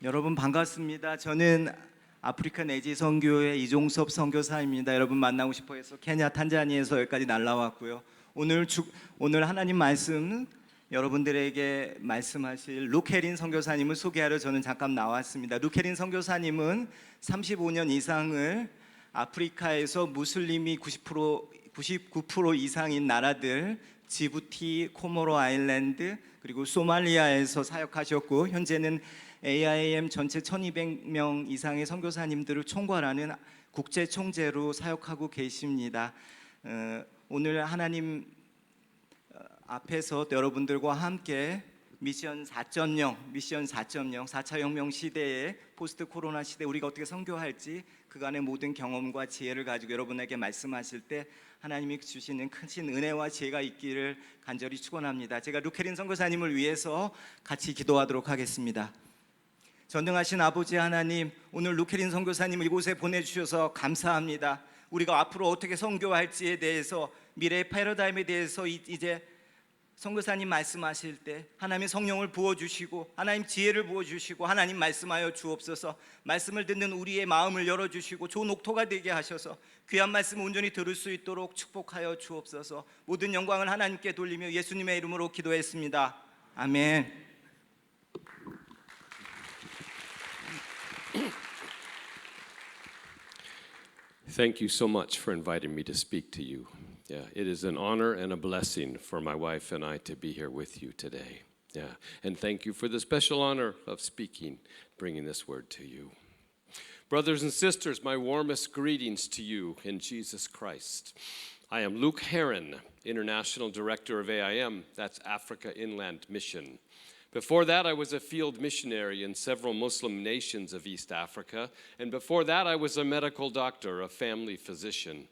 여러분 반갑습니다. 저는 아프리카 내지 선교회 이종섭 선교사입니다. 여러분 만나고 싶어 해서 케냐 탄자니아에서 여기까지 날라왔고요. 오늘 하나님 말씀 여러분들에게 말씀하실 루케린 선교사님을 소개하러 저는 잠깐 나왔습니다. 루케린 선교사님은 35년 이상을 아프리카에서 무슬림이 99% 이상인 나라들 지부티, 코모로 아일랜드 그리고 소말리아에서 사역하셨고 현재는 AIM 전체 1200명 이상의 선교사님들을 총괄하는 국제 총재로 사역하고 계십니다. 오늘 하나님 앞에서 여러분들과 함께 미션 4.0, 4차 혁명 시대에 포스트 코로나 시대 우리가 어떻게 선교할지 그간의 모든 경험과 지혜를 가지고 여러분에게 말씀하실 때 하나님이 주시는 크신 은혜와 지혜가 있기를 간절히 축원합니다. 제가 루케린 선교사님을 위해서 같이 기도하도록 하겠습니다. 전능하신 아버지 하나님, 오늘 루케린 선교사님을 이곳에 보내주셔서 감사합니다. 우리가 앞으로 어떻게 선교할지에 대해서 미래의 패러다임에 대해서 이제 선교사님 말씀하실 때 하나님 성령을 부어주시고 하나님 지혜를 부어주시고 하나님 말씀하여 주옵소서. 말씀을 듣는 우리의 마음을 열어주시고 좋은 옥토가 되게 하셔서 귀한 말씀을 온전히 들을 수 있도록 축복하여 주옵소서. 모든 영광을 하나님께 돌리며 예수님의 이름으로 기도했습니다. 아멘. Thank you so much for inviting me to speak to you. Yeah, it is an honor and a blessing for my wife and I to be here with you today. Yeah, and thank you for the special honor of speaking, bringing this word to you. Brothers and sisters, my warmest greetings to you in Jesus Christ. I am Luke Heron, International Director of AIM, that's Africa Inland Mission. Before that, I was a field missionary in several Muslim nations of East Africa, and before that, I was a medical doctor, a family physician.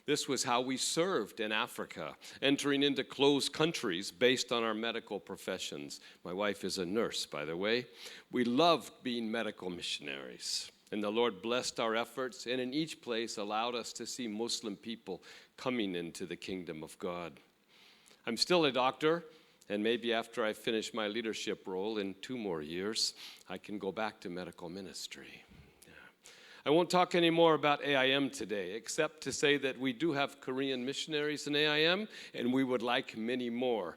This was how we served in Africa, entering into closed countries based on our medical professions. My wife is a nurse, by the way. We loved being medical missionaries, and the Lord blessed our efforts, and in each place allowed us to see Muslim people coming into the kingdom of God. I'm still a doctor, and maybe after I finish my leadership role in 2 more years, I can go back to medical ministry. I won't talk any more about AIM today, except to say that we do have Korean missionaries in AIM, and we would like many more.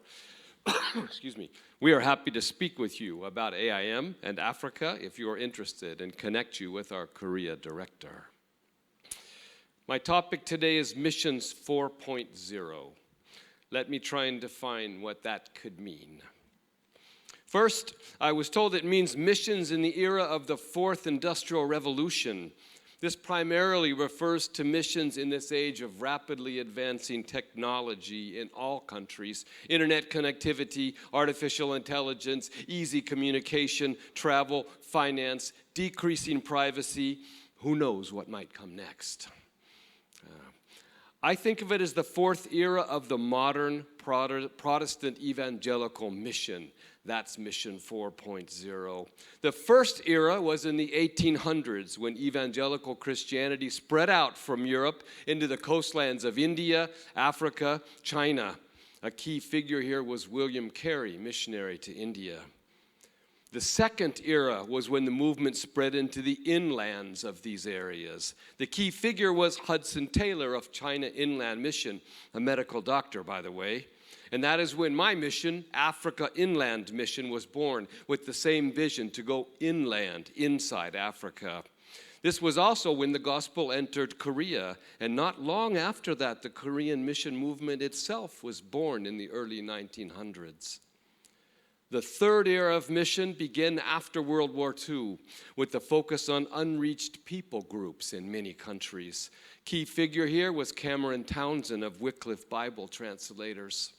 Excuse me. We are happy to speak with you about AIM and Africa if you are interested and connect you with our Korea director. My topic today is Missions 4.0. Let me try and define what that could mean. First, I was told it means missions in the era of the Fourth Industrial Revolution. This primarily refers to missions in this age of rapidly advancing technology in all countries, internet connectivity, artificial intelligence, easy communication, travel, finance, decreasing privacy. Who knows what might come next? I think of it as the fourth era of the modern Protestant evangelical mission. That's Mission 4.0. The first era was in the 1800s when evangelical Christianity spread out from Europe into the coastlands of India, Africa, China. A key figure here was William Carey, missionary to India. The second era was when the movement spread into the inlands of these areas. The key figure was Hudson Taylor of China Inland Mission, a medical doctor, by the way. And that is when my mission, Africa Inland Mission, was born, with the same vision to go inland, inside Africa. This was also when the gospel entered Korea, and not long after that, the Korean mission movement itself was born in the early 1900s. The third era of mission began after World War II with the focus on unreached people groups in many countries. Key figure here was Cameron Townsend of Wycliffe Bible Translators.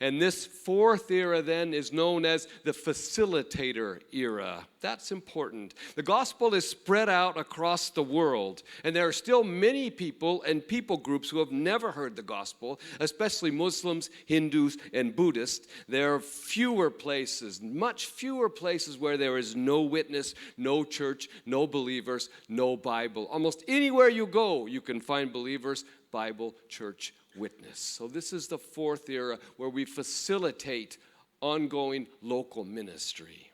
And this fourth era then is known as the facilitator era. That's important. The gospel is spread out across the world, and there are still many people and people groups who have never heard the gospel, especially Muslims, Hindus, and Buddhists. There are fewer places, much fewer places where there is no witness, no church, no believers, no Bible. Almost anywhere you go, you can find believers, Bible, church, witness. So this is the fourth era where we facilitate ongoing local ministry.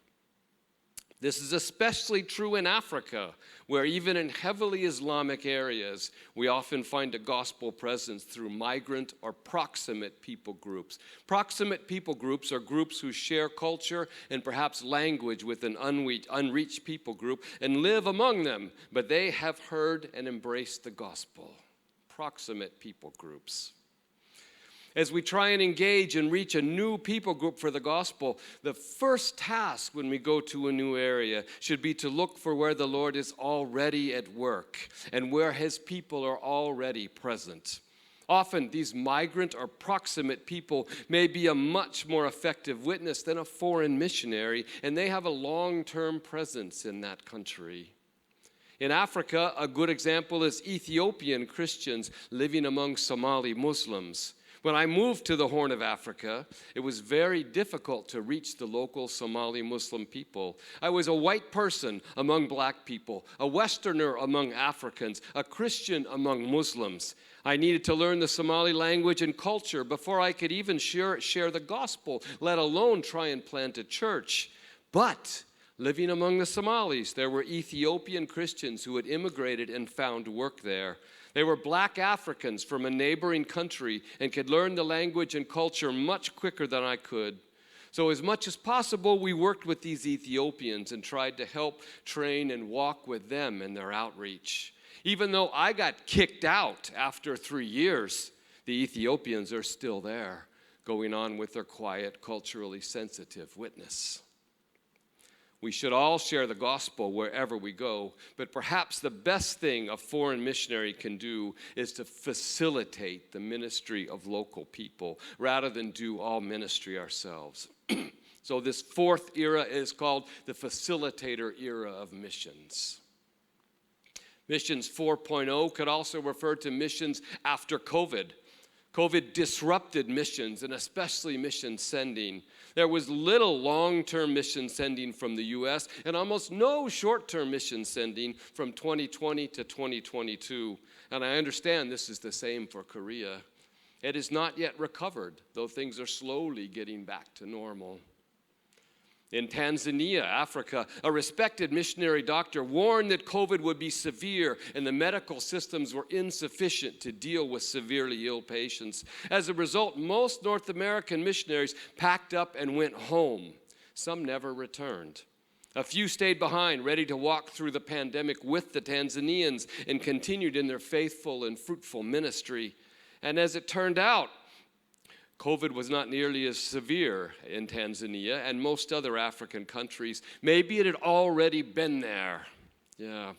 This is especially true in Africa, where even in heavily Islamic areas, we often find a gospel presence through migrant or proximate people groups. Proximate people groups are groups who share culture and perhaps language with an unreached people group and live among them, but they have heard and embraced the gospel. Proximate people groups. As we try and engage and reach a new people group for the gospel, the first task when we go to a new area should be to look for where the Lord is already at work and where his people are already present. Often, these migrant or proximate people may be a much more effective witness than a foreign missionary, and they have a long-term presence in that country. In Africa, a good example is Ethiopian Christians living among Somali Muslims. When I moved to the Horn of Africa, it was very difficult to reach the local Somali Muslim people. I was a white person among black people, a Westerner among Africans, a Christian among Muslims. I needed to learn the Somali language and culture before I could even share the gospel, let alone try and plant a church. But living among the Somalis, there were Ethiopian Christians who had immigrated and found work there. They were black Africans from a neighboring country and could learn the language and culture much quicker than I could. So as much as possible, we worked with these Ethiopians and tried to help train and walk with them in their outreach. Even though I got kicked out after 3 years, the Ethiopians are still there, going on with their quiet, culturally sensitive witness. We should all share the gospel wherever we go, but perhaps the best thing a foreign missionary can do is to facilitate the ministry of local people rather than do all ministry ourselves. So this fourth era is called the facilitator era of missions. Missions 4.0 could also refer to missions after COVID. COVID disrupted missions, and especially mission sending. There was little long-term mission sending from the U.S. and almost no short-term mission sending from 2020 to 2022. And I understand this is the same for Korea. It is not yet recovered, though things are slowly getting back to normal. In Tanzania, Africa, a respected missionary doctor warned that COVID would be severe and the medical systems were insufficient to deal with severely ill patients. As a result, most North American missionaries packed up and went home. Some never returned. A few stayed behind, ready to walk through the pandemic with the Tanzanians and continued in their faithful and fruitful ministry. And as it turned out, COVID was not nearly as severe in Tanzania and most other African countries. Maybe it had already been there. Yeah,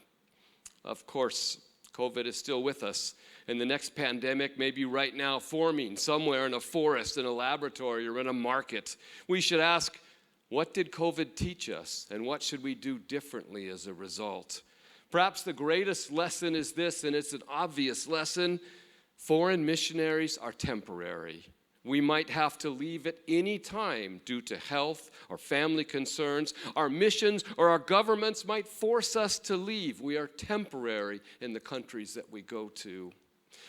of course, COVID is still with us. And the next pandemic may be right now forming somewhere in a forest, in a laboratory, or in a market. We should ask, what did COVID teach us? And what should we do differently as a result? Perhaps the greatest lesson is this, and it's an obvious lesson. Foreign missionaries are temporary. We might have to leave at any time due to health or family concerns. Our missions or our governments might force us to leave. We are temporary in the countries that we go to.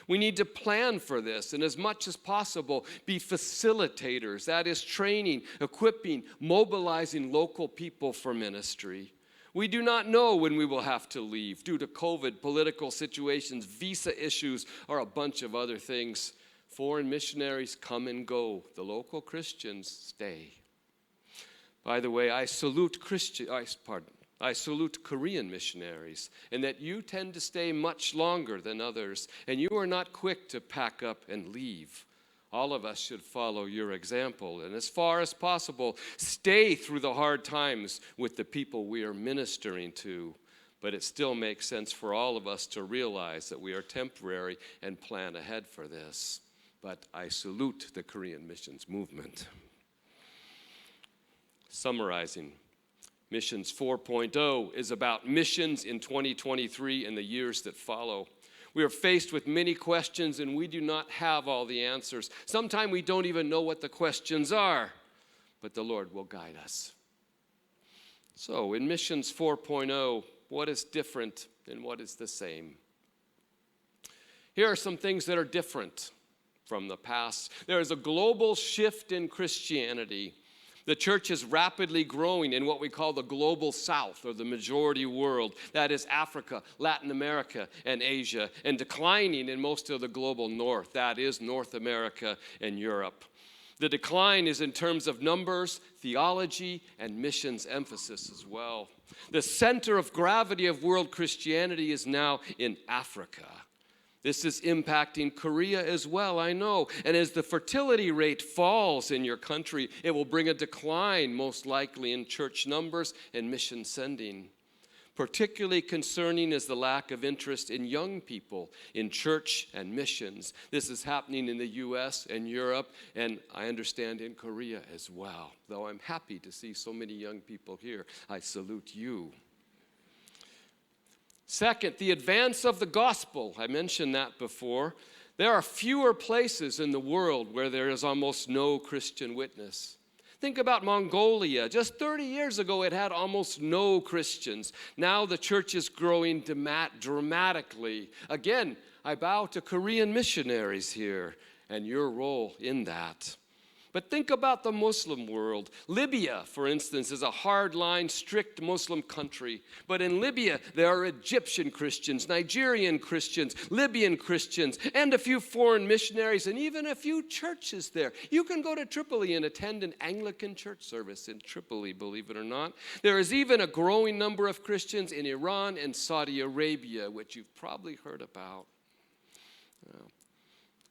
We need to plan for this and as much as possible be facilitators. That is training, equipping, mobilizing local people for ministry. We do not know when we will have to leave due to COVID, political situations, visa issues, or a bunch of other things. Foreign missionaries come and go. The local Christians stay. By the way, I salute Korean missionaries in that you tend to stay much longer than others, and you are not quick to pack up and leave. All of us should follow your example, and as far as possible, stay through the hard times with the people we are ministering to. But it still makes sense for all of us to realize that we are temporary and plan ahead for this. But I salute the Korean missions movement. Summarizing, Missions 4.0 is about missions in 2023 and the years that follow. We are faced with many questions and we do not have all the answers. Sometimes we don't even know what the questions are, but the Lord will guide us. So in Missions 4.0, what is different and what is the same? Here are some things that are different from the past. There is a global shift in Christianity. The church is rapidly growing in what we call the global south, or the majority world. That is Africa, Latin America, and Asia, and declining in most of the global north. That is North America and Europe. The decline is in terms of numbers, theology, and missions emphasis as well. The center of gravity of world Christianity is now in Africa. This is impacting Korea as well, I know. And as the fertility rate falls in your country, it will bring a decline, most likely, in church numbers and mission sending. Particularly concerning is the lack of interest in young people in church and missions. This is happening in the U.S. and Europe, and I understand in Korea as well. Though I'm happy to see so many young people here, I salute you. Second, the advance of the gospel. I mentioned that before. There are fewer places in the world where there is almost no Christian witness. Think about Mongolia. Just 30 years ago, it had almost no Christians. Now the church is growing dramatically. Again, I bow to Korean missionaries here and your role in that. But think about the Muslim world. Libya, for instance, is a hardline, strict Muslim country. But in Libya, there are Egyptian Christians, Nigerian Christians, Libyan Christians, and a few foreign missionaries, and even a few churches there. You can go to Tripoli and attend an Anglican church service in Tripoli, believe it or not. There is even a growing number of Christians in Iran and Saudi Arabia, which you've probably heard about.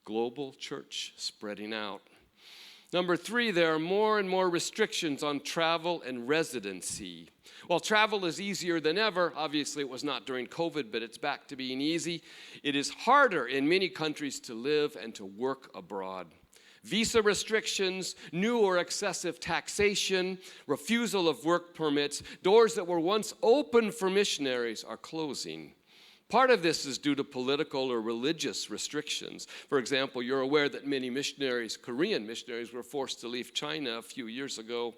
Global church spreading out. Number 3, there are more and more restrictions on travel and residency. While travel is easier than ever, obviously it was not during COVID, but it's back to being easy, it is harder in many countries to live and to work abroad. Visa restrictions, new or excessive taxation, refusal of work permits, doors that were once open for missionaries are closing. Part of this is due to political or religious restrictions. For example, you're aware that many missionaries, Korean missionaries, were forced to leave China a few years ago.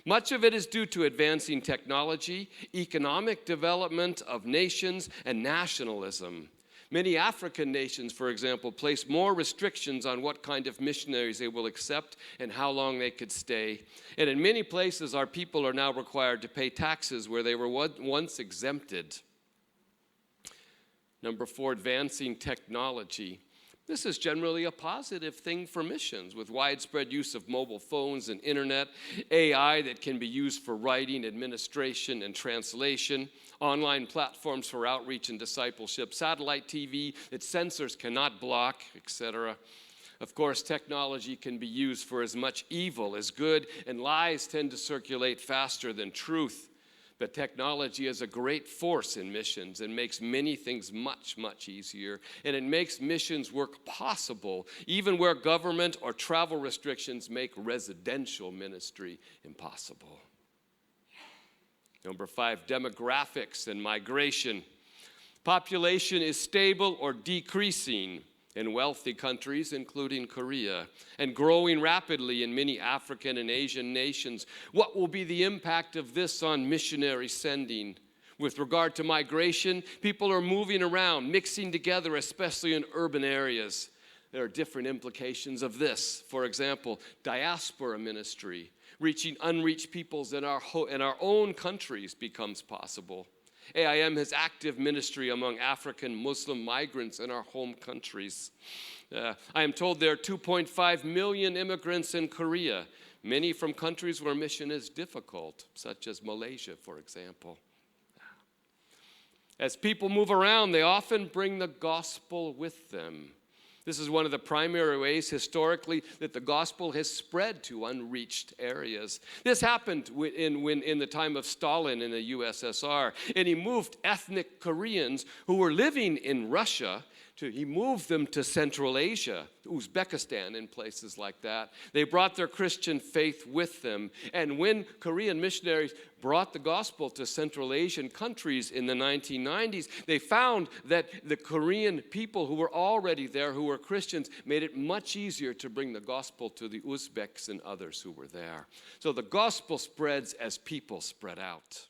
Much of it is due to advancing technology, economic development of nations, and nationalism. Many African nations, for example, place more restrictions on what kind of missionaries they will accept and how long they could stay. And in many places, our people are now required to pay taxes where they were once exempted. Number 4, advancing technology. This is generally a positive thing for missions, with widespread use of mobile phones and internet, AI that can be used for writing, administration, and translation, online platforms for outreach and discipleship, satellite TV that censors cannot block, etc. Of course, technology can be used for as much evil as good, and lies tend to circulate faster than truth. But technology is a great force in missions and makes many things much, much easier. And it makes missions work possible, even where government or travel restrictions make residential ministry impossible. Number 5, demographics and migration. Population is stable or decreasing in wealthy countries, including Korea, and growing rapidly in many African and Asian nations. What will be the impact of this on missionary sending? With regard to migration, people are moving around, mixing together, especially in urban areas. There are different implications of this. For example, diaspora ministry, reaching unreached peoples in our own countries becomes possible. AIM has active ministry among African Muslim migrants in our home countries. I am told there are 2.5 million immigrants in Korea, many from countries where mission is difficult, such as Malaysia, for example. As people move around, they often bring the gospel with them. This is one of the primary ways historically that the gospel has spread to unreached areas. This happened in the time of Stalin in the USSR, and he moved ethnic Koreans who were living in Russia. He moved them to Central Asia, Uzbekistan, and places like that. They brought their Christian faith with them. And when Korean missionaries brought the gospel to Central Asian countries in the 1990s, they found that the Korean people who were already there, who were Christians, made it much easier to bring the gospel to the Uzbeks and others who were there. So the gospel spreads as people spread out.